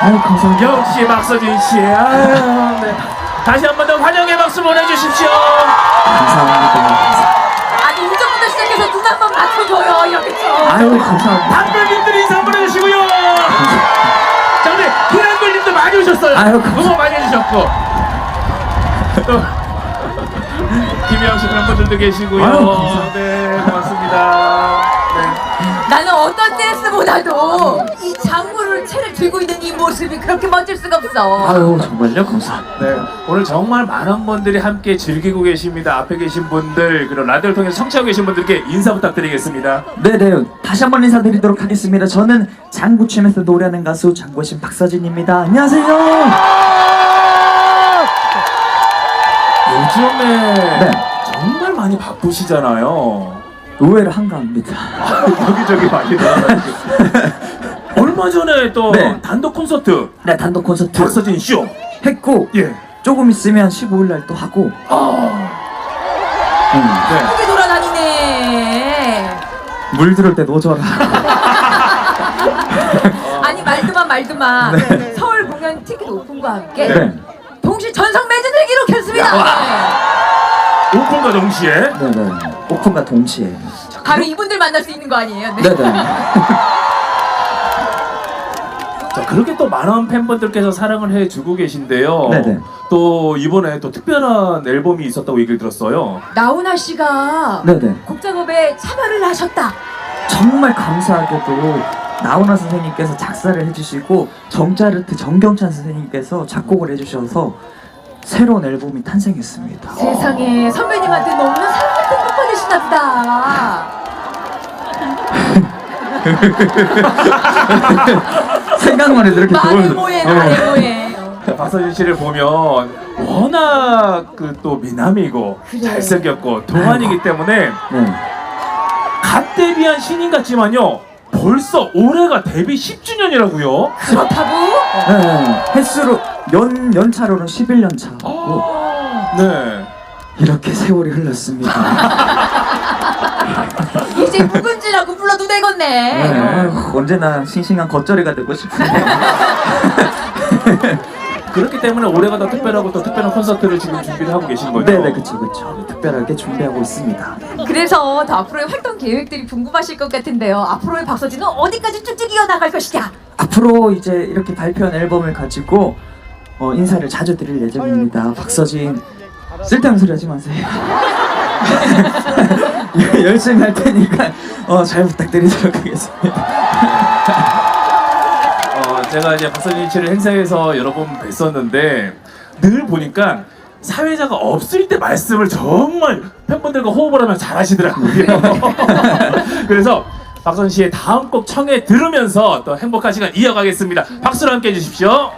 아유 감사합니다. 역시 박서진 씨. 아유, 네. 다시 한 번 더 환영의 박수 보내주십시오. 감사합니다. 아니 우정부터 시작해서 눈 한 번 맞춰줘요 이렇게 좀. 아유 감사합니다. 한글님들이 인사 한번 해주시고요. 자, 우리 희란글님도 많이 오셨어요. 아유, 감사합니다. 응원 많이 해주셨고. 또 김혜영 씨 그런 분들도 계시고요. 아유, 감사합니다. 네, 고맙습니다. 네. 나는 어떤 댄스보다도 이 장구를 채를 들고 있는 이 모습이 그렇게 멋질 수가 없어. 아유 정말요 감사합니다. 네, 오늘 정말 많은 분들이 함께 즐기고 계십니다. 앞에 계신 분들 그리고 라디오를 통해서 청취하고 계신 분들께 인사 부탁드리겠습니다. 네네 다시 한번 인사드리도록 하겠습니다. 저는 장구춤에서 노래하는 가수 장구신 박서진입니다. 안녕하세요. 요즘에 네. 정말 많이 바쁘시잖아요. 의외로 한가합니다. 여기저기 많이 나가지고. 얼마 전에 또 네. 단독 콘서트 네 단독 콘서트 박서진 쇼. 했고 예. 조금 있으면 15일날 또 하고. 네. 크게 돌아다니네. 물 들을 때 노져라. 아니 말도만 서울 공연 티켓 오픈과 함께 네. 동시 전성 매진을 기록했습니다. 오픈과 동시에 네네 오픈과 동시에. 바로 이분들 만날 수 있는 거 아니에요? 네. 네네. 자, 그렇게 또 많은 팬분들께서 사랑을 해주고 계신데요. 네네. 또 이번에 또 특별한 앨범이 있었다고 얘기를 들었어요. 나훈아 씨가 네네. 곡 작업에 참여를 하셨다. 정말 감사하게도 나훈아 선생님께서 작사를 해주시고 정자르트 정경찬 선생님께서 작곡을 해주셔서 새로운 앨범이 탄생했습니다. 세상에 선배님한테 너무 사랑을 듬뿍 받으시나 보다. 생각만 해도 이렇게 말해 좋은. 뭐해 말해 뭐해. 박서진 씨를 보면 워낙 그 또 미남이고 그래. 잘생겼고 동안이기 때문에 네. 갓 데뷔한 신인 같지만요 벌써 올해가 데뷔 10주년이라고요? 그렇다고? 네. 횟수로 연차로는 11년 차고 네. 이렇게 세월이 흘렀습니다. 이제 묵은지라고 불러도 되겠네. 네. 아유, 언제나 싱싱한 겉절이가 되고 싶은데. 그렇기 때문에 올해가 더 특별하고 또 특별한 콘서트를 지금 준비를 하고 계신 거죠? 네네 그쵸. 특별하게 준비하고 있습니다. 그래서 더 앞으로의 활동 계획들이 궁금하실 것 같은데요. 앞으로의 박서진은 어디까지 쭉쭉 이어나갈 것이냐? 앞으로 이제 이렇게 발표한 앨범을 가지고 인사를 자주 드릴 예정입니다. 박서진 쓸데없는 소리 하지 마세요. 열심히 할 테니까 잘 부탁드리도록 하겠습니다. 제가 이제 박서진 씨를 행사에서 여러 번 뵀었는데 늘 보니까 사회자가 없을 때 말씀을 정말 팬분들과 호흡을 하면 잘하시더라고요. 그래서 박서진 씨의 다음 곡 청해 들으면서 또 행복한 시간 이어가겠습니다. 박수로 함께 해주십시오.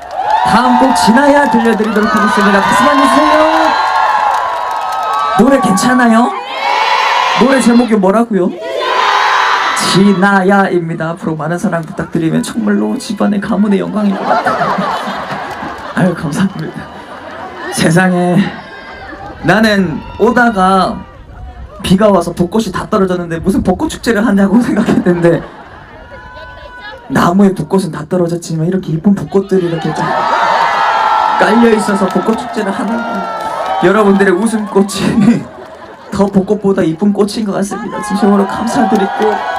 다음 곡 지나야 들려드리도록 하겠습니다. 박수 많이 주세요. 노래 괜찮아요? 노래 제목이 뭐라고요? 지나야입니다. 앞으로 많은 사랑 부탁드리면 정말로 집안의 가문의 영광일 것 같아요. 아유 감사합니다. 세상에 나는 오다가 비가 와서 벚꽃이 다 떨어졌는데 무슨 벚꽃 축제를 하냐고 생각했는데 나무에 벚꽃은 다 떨어졌지만 이렇게 이쁜 벚꽃들이 이렇게 좀 깔려 있어서 벚꽃 축제를 하는 여러분들의 웃음꽃이 더 벚꽃보다 이쁜 꽃인 것 같습니다. 진심으로 감사드리고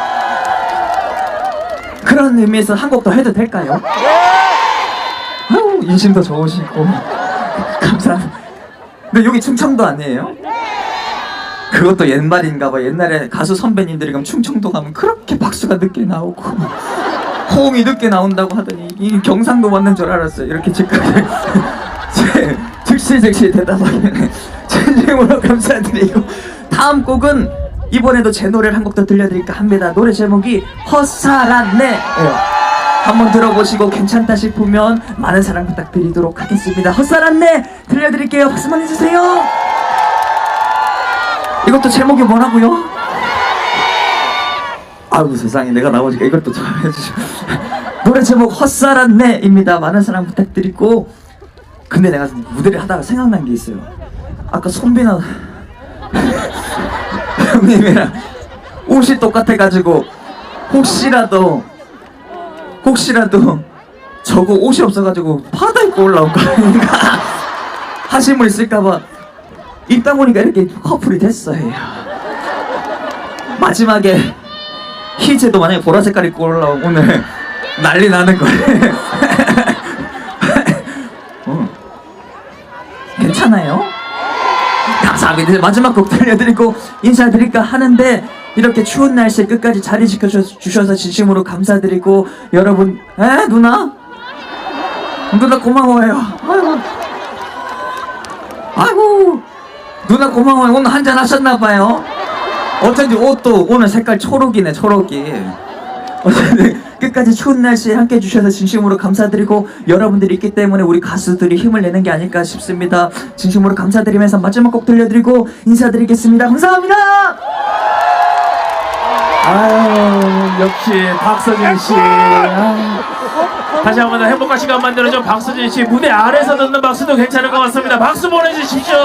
그런 의미에서 한 곡 더 해도 될까요? 아유 인심도 좋으시고 감사합니다. 근데 여기 충청도 아니에요? 그것도 옛말인가 봐. 옛날에 가수 선배님들이 그럼 충청도 가면 그렇게 박수가 늦게 나오고 호응이 늦게 나온다고 하더니 이 경상도 맞는 줄 알았어요. 이렇게 즉시 대답하기는 진심으로 감사드리고 다음 곡은 이번에도 제 노래를 한 곡 더 들려드릴까 합니다. 노래 제목이 헛살았네. 한번 들어보시고 괜찮다 싶으면 많은 사랑 부탁드리도록 하겠습니다. 헛살았네 들려드릴게요. 박수만 해주세요. 이것도 제목이 뭐라고요? 아이고 세상에 내가 나오니까 이것도 좀 해주시고 노래 제목 헛살았네입니다. 많은 사랑 부탁드리고 근데 내가 무대를 하다가 생각난 게 있어요. 아까 손비나 형님이랑 옷이 똑같아가지고 혹시라도 저거 옷이 없어가지고 바다 입고 올라올 거 아닌가 하신 분 있을까봐 입다 보니까 이렇게 커플이 됐어요. 마지막에 희재도 만약에 보라 색깔 입고 올라오면 난리 나는 거예요. 괜찮아요? 감사합니다. 이제 마지막 곡 들려드리고 인사드릴까 하는데 이렇게 추운 날씨에 끝까지 자리 지켜주셔서 진심으로 감사드리고 여러분 누나? 누나 고마워요. 아이고 누나 고마워요. 오늘 한잔 하셨나봐요. 어쩐지 옷도 오늘 색깔 초록이네. 초록이. 어쨌든 끝까지 추운 날씨에 함께 해주셔서 진심으로 감사드리고 여러분들이 있기 때문에 우리 가수들이 힘을 내는 게 아닐까 싶습니다. 진심으로 감사드리면서 마지막 곡 들려드리고 인사드리겠습니다. 감사합니다. 아유, 역시 박서진 씨. 다시 한번 행복한 시간 만들어준 박서진 씨 무대 아래서 듣는 박수도 괜찮을 것 같습니다. 박수 보내주십시오.